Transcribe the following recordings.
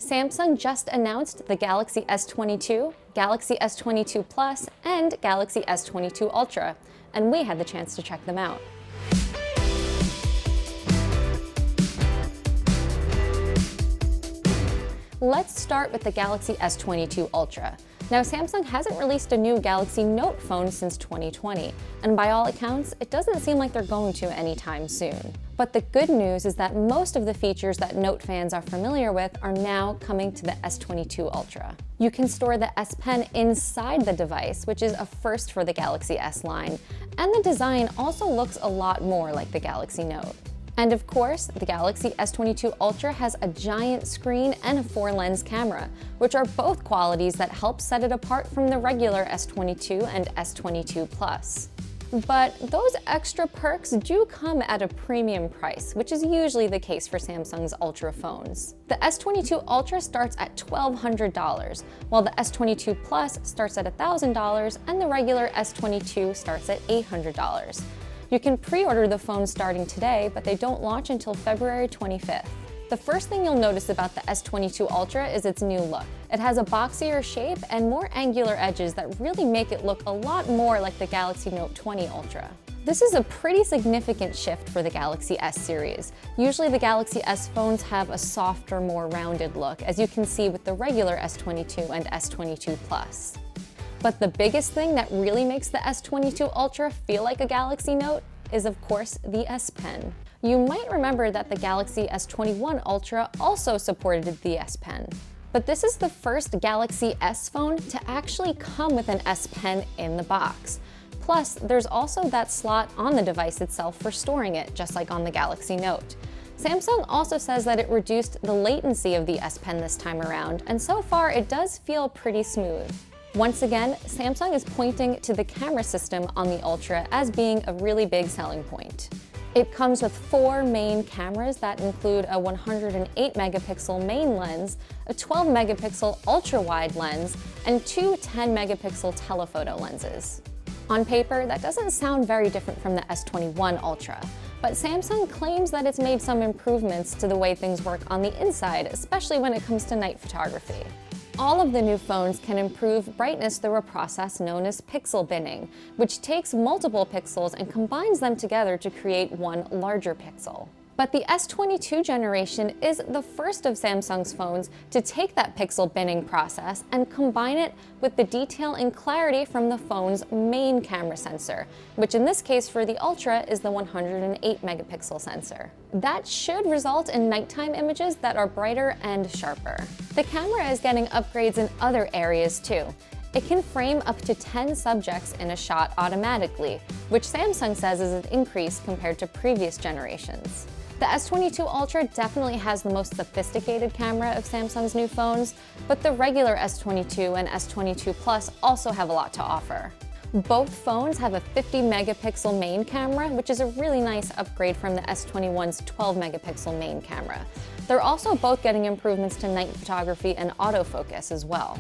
Samsung just announced the Galaxy S22, Galaxy S22 Plus, and Galaxy S22 Ultra, and we had the chance to check them out. Let's start with the Galaxy S22 Ultra. Now, Samsung hasn't released a new Galaxy Note phone since 2020, and by all accounts, it doesn't seem like they're going to anytime soon. But the good news is that most of the features that Note fans are familiar with are now coming to the S22 Ultra. You can store the S Pen inside the device, which is a first for the Galaxy S line, and the design also looks a lot more like the Galaxy Note. And of course, the Galaxy S22 Ultra has a giant screen and a 4-lens camera, which are both qualities that help set it apart from the regular S22 and S22 Plus. But those extra perks do come at a premium price, which is usually the case for Samsung's Ultra phones. The S22 Ultra starts at $1,200, while the S22 Plus starts at $1,000 and the regular S22 starts at $800. You can pre-order the phone starting today, but they don't launch until February 25th. The first thing you'll notice about the S22 Ultra is its new look. It has a boxier shape and more angular edges that really make it look a lot more like the Galaxy Note 20 Ultra. This is a pretty significant shift for the Galaxy S series. Usually the Galaxy S phones have a softer, more rounded look, as you can see with the regular S22 and S22 Plus. But the biggest thing that really makes the S22 Ultra feel like a Galaxy Note is, of course, the S Pen. You might remember that the Galaxy S21 Ultra also supported the S Pen. But this is the first Galaxy S phone to actually come with an S Pen in the box. Plus, there's also that slot on the device itself for storing it, just like on the Galaxy Note. Samsung also says that it reduced the latency of the S Pen this time around, and so far it does feel pretty smooth. Once again, Samsung is pointing to the camera system on the Ultra as being a really big selling point. It comes with 4 main cameras that include a 108 megapixel main lens, a 12 megapixel ultra-wide lens, and 2 10 megapixel telephoto lenses. On paper, that doesn't sound very different from the S21 Ultra, but Samsung claims that it's made some improvements to the way things work on the inside, especially when it comes to night photography. All of the new phones can improve brightness through a process known as pixel binning, which takes multiple pixels and combines them together to create one larger pixel. But the S22 generation is the first of Samsung's phones to take that pixel binning process and combine it with the detail and clarity from the phone's main camera sensor, which in this case for the Ultra is the 108 megapixel sensor. That should result in nighttime images that are brighter and sharper. The camera is getting upgrades in other areas too. It can frame up to 10 subjects in a shot automatically, which Samsung says is an increase compared to previous generations. The S22 Ultra definitely has the most sophisticated camera of Samsung's new phones, but the regular S22 and S22 Plus also have a lot to offer. Both phones have a 50 megapixel main camera, which is a really nice upgrade from the S21's 12 megapixel main camera. They're also both getting improvements to night photography and autofocus as well.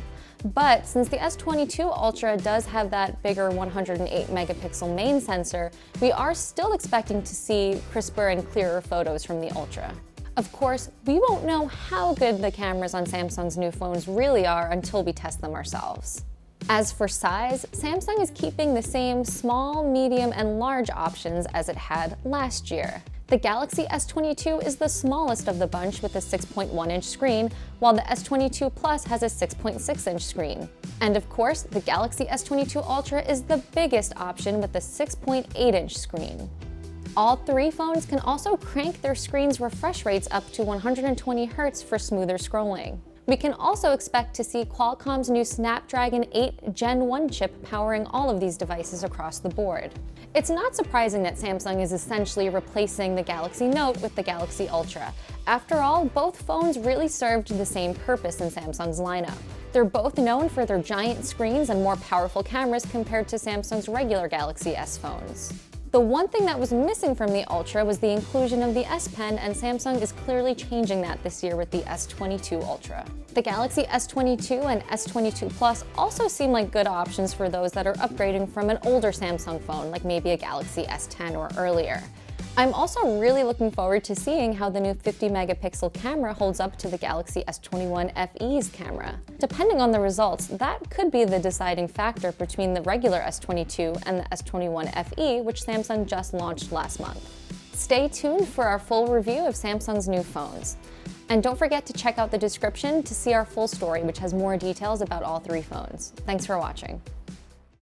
But since the S22 Ultra does have that bigger 108 megapixel main sensor, we are still expecting to see crisper and clearer photos from the Ultra. Of course, we won't know how good the cameras on Samsung's new phones really are until we test them ourselves. As for size, Samsung is keeping the same small, medium, and large options as it had last year. The Galaxy S22 is the smallest of the bunch with a 6.1-inch screen, while the S22 Plus has a 6.6-inch screen. And of course, the Galaxy S22 Ultra is the biggest option with a 6.8-inch screen. All 3 phones can also crank their screen's refresh rates up to 120 Hz for smoother scrolling. We can also expect to see Qualcomm's new Snapdragon 8 Gen 1 chip powering all of these devices across the board. It's not surprising that Samsung is essentially replacing the Galaxy Note with the Galaxy Ultra. After all, both phones really served the same purpose in Samsung's lineup. They're both known for their giant screens and more powerful cameras compared to Samsung's regular Galaxy S phones. The one thing that was missing from the Ultra was the inclusion of the S Pen, and Samsung is clearly changing that this year with the S22 Ultra. The Galaxy S22 and S22 Plus also seem like good options for those that are upgrading from an older Samsung phone, like maybe a Galaxy S10 or earlier. I'm also really looking forward to seeing how the new 50-megapixel camera holds up to the Galaxy S21 FE's camera. Depending on the results, that could be the deciding factor between the regular S22 and the S21 FE, which Samsung just launched last month. Stay tuned for our full review of Samsung's new phones. And don't forget to check out the description to see our full story, which has more details about all three phones. Thanks for watching.